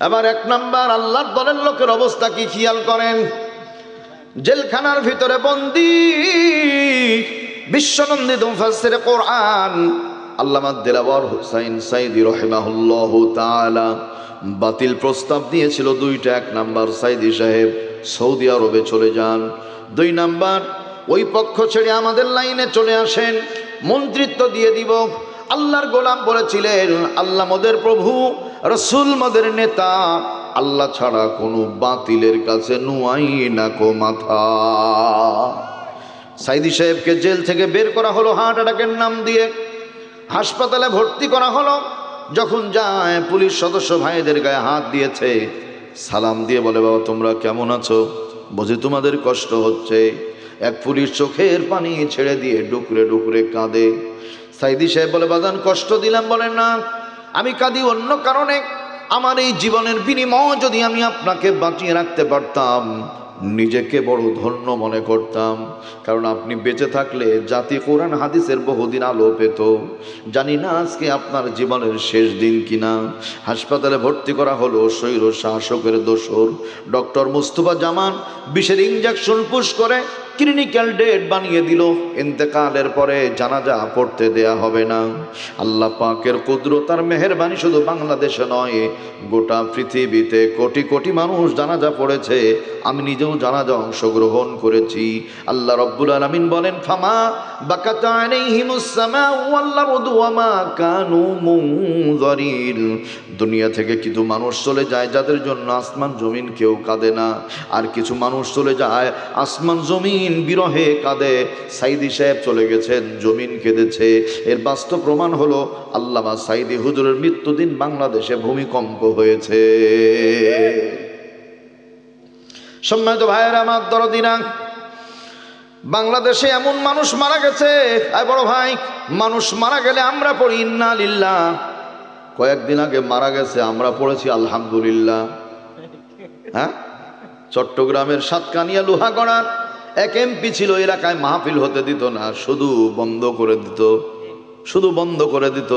এবার এক নাম্বার আল্লাহর দলের লোকের অবস্থা কি খেয়াল করেন। জেলখানার ভিতরে বন্দী বিশ্বনন্দিত মুফাসসিরে কোরআন আল্লামা দেলাওয়ার হোসাইন সাইদি রাহিমাহুল্লাহু তাআলা বাতিল প্রস্তাব দিয়েছিল দুইটা। এক নাম্বার, সাইদি সাহেব সৌদি আরবে চলে যান। দুই নাম্বার, ওই পক্ষ ছেড়ে আমাদের লাইনে চলে আসেন, মন্ত্রিত্ব দিয়ে দিব। আল্লাহর গোলাম বলেছিলেন, আল্লাহ মোদের প্রভু, রসুল মোদের নেতা, আল্লাহ ছাড়া কোনো বাতিলের কাছে নুয়াই না কো মাথা। সাইদি সাহেবকে জেল থেকে বের করা হলো হার্ট অ্যাটাকের নাম দিয়ে, হাসপাতালে ভর্তি করা হলো। যখন যায় পুলিশ সদস্য ভাইদের গায়ে হাত দিয়েছে, সালাম দিয়ে বলে, বাবা তোমরা কেমন আছো, বুঝি তোমাদের কষ্ট হচ্ছে। এক পুলিশ চোখের পানি ছেড়ে দিয়ে ডুকরে ডুকরে কাঁদে। সাইদি সাহেব বলে, বাজান কষ্ট দিলাম? বলে না, আমি কাঁদি অন্য কারণে। আমার এই জীবনের বিনিময় যদি আমি আপনাকে বাঁচিয়ে রাখতে পারতাম, নিজেকে বড় ধন্য মনে করতাম। কারণ আপনি বেঁচে থাকলে জাতি কোরআন হাদিসের বহুদিন আলো পেত। জানি না আজকে আপনার জীবনের শেষ দিন কিনা। হাসপাতালে ভর্তি করা হলো স্বৈর শাসকের দোসর ডক্টর মুস্তফা জামান বিষের ইঞ্জেকশন পুশ করে ক্লিনিক্যাল ডেট বানিয়ে দিল। ইন্তেকালের পরে জানাজা পড়তে দেয়া হবে না। আল্লাহ পাকের কুদরত আর মেহেরবানি শুধু বাংলাদেশে নয়, গোটা পৃথিবীতে কোটি কোটি মানুষ জানাজা পড়েছে। আমি নিজেও জানাজা অংশগ্রহণ করেছি। আল্লাহ রব্বুল আলামিন বলেন, ফামা বাকাত আলাইহিমুস সামাউ ওয়াল আরদু ওয়া মা কানু মুনযারিন। দুনিয়া থেকে কিছু মানুষ চলে যায় যাদের জন্য আসমান জমিন কেউ কাঁদে না, আর কিছু মানুষ চলে যায় আসমান জমিন বিরহে কাঁদে। সাইদি সাহেব চলে গেছেন, জমিন কেঁদেছে। এর বাস্তব প্রমাণ হলো আল্লামা সাইদি হুজুরের মৃত্যুদিন বাংলাদেশে ভূমিকম্প হয়েছে। সম্মানিত ভাইয়েরা আমার দরদিনা, বাংলাদেশে এমন মানুষ মারা গেছে, আয় বড় ভাই, মানুষ মারা গেলে আমরা পড়ি ইন্না লিল্লাহ। কয়েকদিন আগে মারা গেছে, আমরা পড়েছি আলহামদুলিল্লাহ। হ্যাঁ, চট্টগ্রামের সাতকানিয়া লোহাগড়ার এক এমপি ছিল, এলাকায় মাহফিল হতে দিত না, শুধু বন্ধ করে দিত, শুধু বন্ধ করে দিত।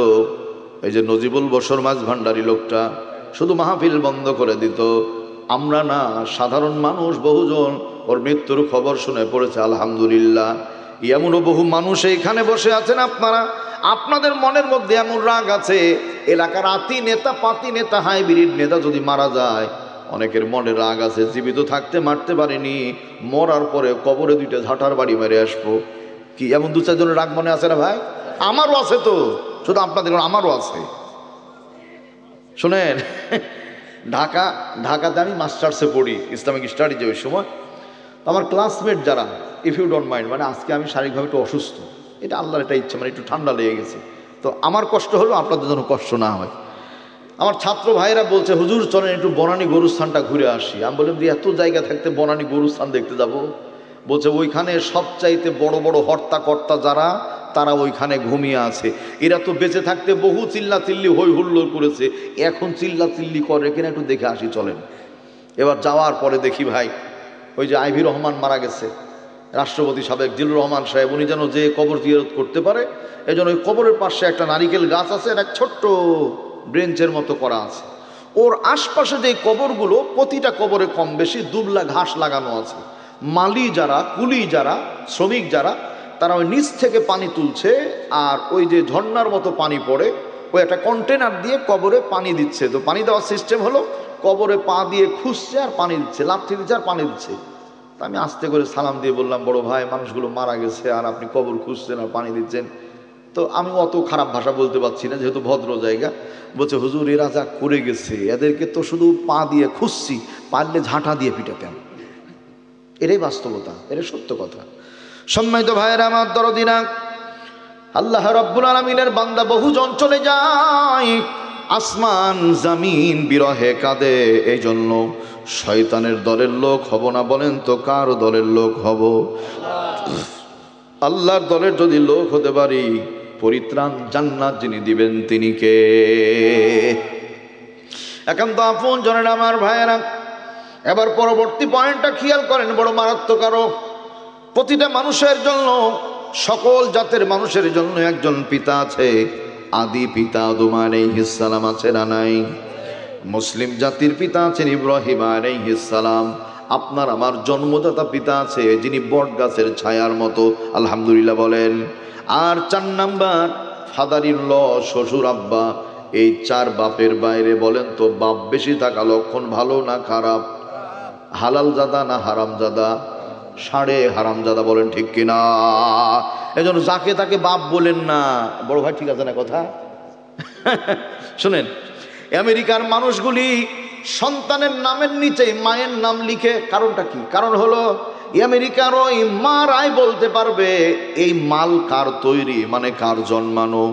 এই যে নজিবুল বশর মাঝ ভান্ডারী লোকটা, শুধু মাহফিল বন্ধ করে দিত। আমরা না, সাধারণ মানুষ বহুজন ওর মৃত্যুর খবর শুনে পড়েছে আলহামদুলিল্লাহ। এমনও বহু মানুষ এইখানে বসে আছেন, আপনারা আপনাদের মনের মধ্যে এমন রাগ আছে, এলাকার আতি নেতা পাতি নেতা হাইব্রিড নেতা যদি মারা যায়, অনেকের মনে রাগ আছে, জীবিত থাকতে মারতে পারিনি, মরার পরে কবরে দুইটা ঝাঁটার বাড়ি মেরে আসবো। কি এমন দু চারজনের রাগ মনে আছে না ভাই? আমারও আছে তো, শুধু আপনাদের আমারও আছে। শোনেন, ঢাকাতে আমি মাস্টার্সে পড়ি, ইসলামিক স্টাডিজে। ওই সময় আমার ক্লাসমেট যারা, ইফ ইউ ডোন্ট মাইন্ড, মানে আজকে আমি শারীরিকভাবে একটু অসুস্থ, এটা আল্লাহর একটা ইচ্ছা, মানে একটু ঠান্ডা লেগে গেছে, তো আমার কষ্ট হলো, আপনাদের যেন কষ্ট না হয়। আমার ছাত্র ভাইরা বলছে, হুজুর চলেন একটু বনানী গরুস্থানটা ঘুরে আসি। আমি বললাম যে এত জায়গা থাকতে বনানী গরুস্থান দেখতে যাব? বলছে ওইখানে সবচাইতে বড় বড় হর্তাকর্তা যারা, তারা ওইখানে ঘুমিয়ে আছে। এরা তো বেঁচে থাকতে বহু চিল্লা চিল্লি হই হুল্লোড় করেছে, এখন চিল্লা চিল্লি করে কিনা একটু দেখে আসি চলেন। এবার যাওয়ার পরে দেখি ভাই, ওই যে আইভি রহমান মারা গেছে, রাষ্ট্রপতি সাবেক জিল্লুর রহমান সাহেব, উনি যেন যে কবর জিয়ারত করতে পারে, এই জন্য ওই কবরের পাশে একটা নারিকেল গাছ আছে, এক ছোট্ট ব্রেঞ্চের মতো করা আছে। ওর আশপাশে যে কবরগুলো, প্রতিটা কবরে কম বেশি দুবলা ঘাস লাগানো আছে। মালি যারা, কুলি যারা, শ্রমিক যারা, তারা ওই নিচ থেকে পানি তুলছে, আর ওই যে ঝর্ণার মতো পানি পড়ে, ওই একটা কন্টেনার দিয়ে কবরে পানি দিচ্ছে। তো পানি দেওয়ার সিস্টেম হলো, কবরে পা দিয়ে খুঁজছে আর পানি দিচ্ছে, লাফটি দিচ্ছে আর পানি দিচ্ছে। তা আমি আস্তে করে সালাম দিয়ে বললাম, বড় ভাই, মানুষগুলো মারা গেছে আর আপনি কবর খুঁজছেন আর পানি দিচ্ছেন। তো আমি অত খারাপ ভাষা বলতে পারছি না, যেহেতু ভদ্র জায়গা। বলছে, হুজুর এরা যা করে গেছে, এদেরকে তো শুধু পা দিয়ে খুঁজছি, পারলে ঝাঁটা দিয়ে পিটাতেন। এটাই বাস্তবতা, এটাই সত্য কথা। সম্মানিত ভাইয়েরা আমার দরদিনা, আল্লাহ রাব্বুল আলামিনের বান্দা বহুজন চলে যায়, আসমান জমিন বিরহে কাঁদে। এই জন্য শয়তানের দলের লোক হব না, বলেন তো কার দলের লোক হব? আল্লাহর দলের যদি লোক হতে পারি, পরিত্রাণ জান্নাত যিনি দিবেন তিনি কে? একান্ত আপন জনের আমার ভাইয়েরা, এবার পরবর্তী পয়েন্টটা খেয়াল করেন, বড় মারাত্মক। আরো প্রতিটা মানুষের জন্য, সকল জাতের মানুষের জন্য একজন পিতা আছে, আদি পিতা আদম আলাইহিস সালাম আছে না নাই? মুসলিম জাতির পিতা আছেন ইব্রাহিম আলাইহিস সালাম, আপনার আমার জন্মদাতা পিতা আছে যিনি বট গাছের ছায়ার মতো, আলহামদুলিল্লাহ বলেন। আর 4 নাম্বার ফাদার ইন ল, শ্বশুর আব্বা। এই 4 বাপের বাইরে বলেন তো বাপ বেশি থাকা লক্ষণ ভালো না খারাপ? হালাল জাদা না হারাম জাদা? সাড়ে হারাম জাদা, বলেন ঠিক কিনা? এজন্য যাকে তাকে বাপ বলেন না। বড় ভাই ঠিক আছে না কথা? শুনেন, আমেরিকার মানুষগুলি সন্তানের নামের নিচে মায়ের নাম লিখে, কারণটা কি? কারণ হলো আমেরিকার ওই মারাই বলতে পারবে এই মাল কার তৈরি, মানে কার জন্মানো।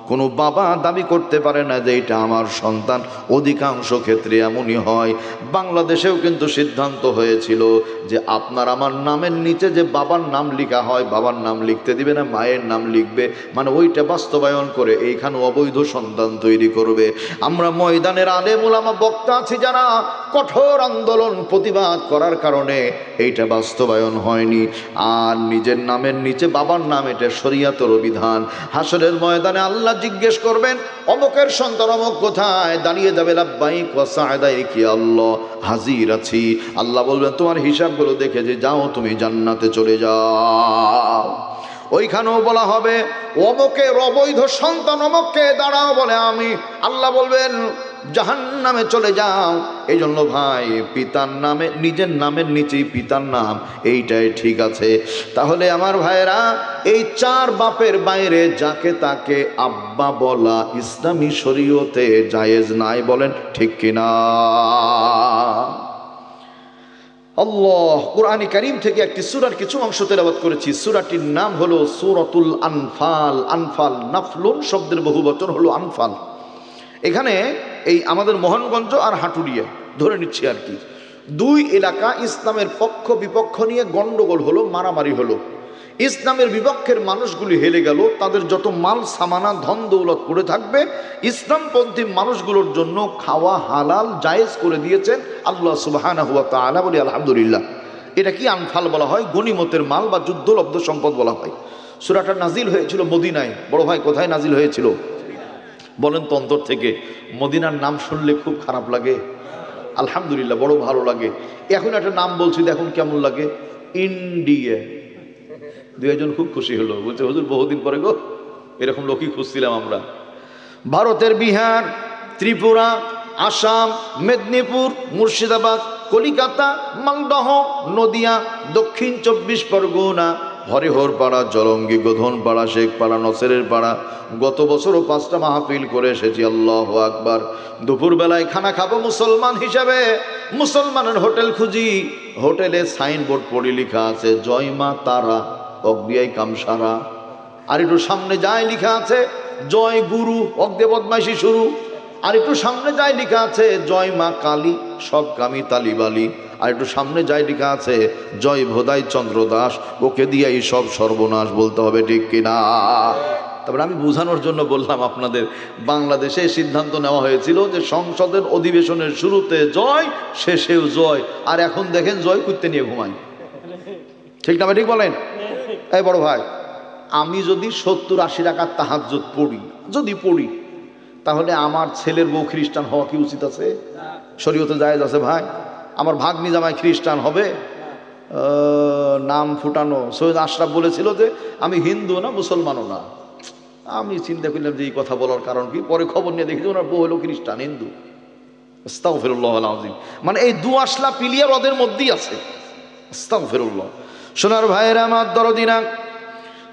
কোনো বাবা দাবি করতে পারে না যে এটা আমার সন্তান। অধিকাংশ ক্ষেত্রে এমনই হয়। বাংলাদেশেও কিন্তু সিদ্ধান্ত হয়েছিল যে আপনার আমার নামের নিচে যে বাবার নাম লেখা হয়, বাবার নাম লিখতে দিবে না, মায়ের নাম লিখবে, মানে ওইটা বাস্তবায়ন করে এইখানে অবৈধ সন্তান তৈরি করবে। আমরা ময়দানের আলেম ওলামা বক্তা আছি যারা কঠোর আন্দোলন প্রতিবাদ করার কারণে এইটা বাস্তবায়ন হয়নি। আর নিজের নামের নিচে বাবার নাম, এটা শরীয়তের বিধান। হাসরের ময়দানে আল্লাহ জিজ্ঞেস করবেন অমুকের সন্তান অমুক কোথায়, দাঁড়িয়ে যাবে লাব্বাইক ওয়া সা'দাইক ইয়া আল্লাহ, হাজির আছি। আল্লাহ বলবেন তোমার হিসাবগুলো দেখে যে যাও তুমি জান্নাতে চলে যাও। ওইখানেও বলা হবে অমুকের অবৈধ সন্তান অমুককে, দাঁড়াও, বলে আমি। আল্লাহ বলবেন জাহান্নামে চলে যাও। এই জন্য ভাই, পিতার নামে, নিজের নামের নিচেই পিতার নাম, এইটাই ঠিক আছে। তাহলে আমার ভাইয়েরা, এই 4 বাপের বাইরে যাকে তাকে আব্বা বলা ইসলামী শরীয়তে জায়েজ নাই, বলেন ঠিক কিনা? আল্লাহ কুরআনে কারীম থেকে একটি সূরার কিছু অংশ তেলাওয়াত করেছি। সূরাটির নাম হলো সূরাতুল আনফাল। আনফাল নাফলুন শব্দের বহুবচন হলো আনফাল। এখানে এই আমাদের মোহনগঞ্জ আর হাটুরিয়া ধরে নিচ্ছি আর কি, 2 এলাকা ইসলামের পক্ষ বিপক্ষ নিয়ে গন্ডগোল হলো, মারামারি হলো। ইসলামের বিপক্ষের মানুষগুলি হেলে গেল, তাদের যত মাল সামানা ধন দৌলত পড়ে থাকবে ইসলামপন্থী মানুষগুলোর জন্য খাওয়া হালাল জায়েজ করে দিয়েছেন আল্লাহ সুবহানাহু ওয়া তাআলা, বলি আলহামদুলিল্লাহ। এটা কি আনফাল বলা হয়, গনিমতের মাল বা যুদ্ধলব্ধ সম্পদ বলা হয়। সূরাটা নাজিল হয়েছিল মদিনায়। বড় ভাই কোথায় নাজিল হয়েছিল বলেন তো অন্তর থেকে? মদিনার নাম শুনলে খুব খারাপ লাগে? আলহামদুলিল্লাহ বড় ভালো লাগে। এখন একটা নাম বলছি, দেখুন কেমন লাগে, ইন্ডিয়া। 2 একজন খুব খুশি হলো, বলছে হুজুর বহুদিন পরে গো, এরকম লোকই খুঁজছিলাম আমরা। ভারতের বিহার, ত্রিপুরা, আসাম, মেদিনীপুর, মুর্শিদাবাদ, কলিকাতা, মালদহ, নদিয়া, দক্ষিণ 24 পরগনা, হরিহরপাড়া, জলঙ্গি, গোধনপাড়া, শেখপাড়া, নসেরের পাড়া। গত বছরও 5টা মাহফিল করে এসেছি। আল্লাহু আকবার। দুপুরবেলায় খানা খাবো মুসলমান হিসাবে, মুসলমানের হোটেল খুঁজি। হোটেলে সাইনবোর্ড পড়ে লেখা আছে জয় মা তারা, অগ্দিয়াই কামসারা। আর একটু সামনে যায় লেখা আছে জয় গুরু, অগ্দে বদমাইশি শুরু। আর একটু সামনে যায় লেখা আছে জয় মা কালী, সব কামি তালিবালি। আর একটু সামনে যায় লেখা আছে জয় ভোদাই চন্দ্র দাস, ওকে দিয়ে এই সব সর্বনাশ, বলতে হবে ঠিক কিনা? তারপরে আমি বোঝানোর জন্য বললাম আপনাদের, বাংলাদেশে সিদ্ধান্ত নেওয়া হয়েছিল যে সংসদের অধিবেশনের শুরুতে জয়, শেষেও জয়। আর এখন দেখেন জয় করতে নিয়ে ঘুমাই। ঠিক না? ঠিক বলেন? এই বড় ভাই, আমি যদি 70-80 রাকাত তাহাজ্জুদ পড়ি, যদি পড়ি, তাহলে আমার ছেলের বউ খ্রিস্টান হওয়া কি উচিত আছে? শরীয়তে জায়েজ আছে ভাই? আমার ভাগ্নি জামাই খ্রিস্টান হবে? নাম ফুটানো। সৈয়দ আশরাফ বলেছিল যে আমি হিন্দু না মুসলমানও না। আমি চিন্তা করলাম যে এই কথা বলার কারণ কি, পরে খবর নিয়ে দেখি ওনার বউ হলো খ্রিস্টান, হিন্দু। আস্তাগফিরুল্লাহ আল-আযীম। মানে এই দু আসলা পিলিয়ার ওদের মধ্যেই আছে। আস্তাগফিরুল্লাহ। সোনার ভাইয়েরা আমার দরদিনা,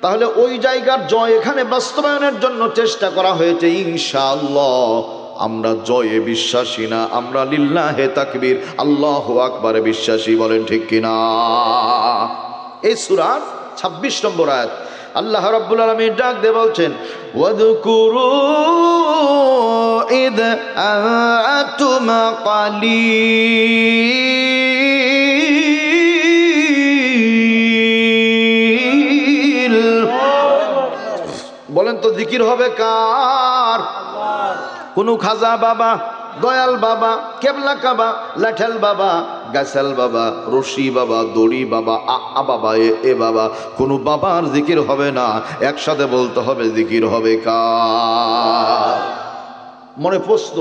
তাহলে ওই জায়গার জয় এখানে বাস্তবায়নের জন্য চেষ্টা করা হয়েছে। ইনশাআল্লাহ আমরা জয়ে বিশ্বাসী না, আমরা লিল্লাহে তাকবীর আল্লাহু আকবারে বিশ্বাসী, বলেন ঠিক কিনা? এই সূরার 26 নম্বর আয়াত আল্লাহ রাব্বুল আলামিন ডাক দিয়ে বলছেন ওয়াযকুরু ইদ আনতুম কালিল। বলেন তো জিকির হবে কার? কোন খাজা বাবা, দয়াল বাবা, কেবলা কাবা, লাঠাল বাবা, গাছাল বাবা, রশি বাবা, দড়ি বাবা, আ বাবা, এ বাবা, কোনো বাবার জিকির হবে না। একসাথে বলতে হবে জিকির হবে কার? মনে প্রশ্ন,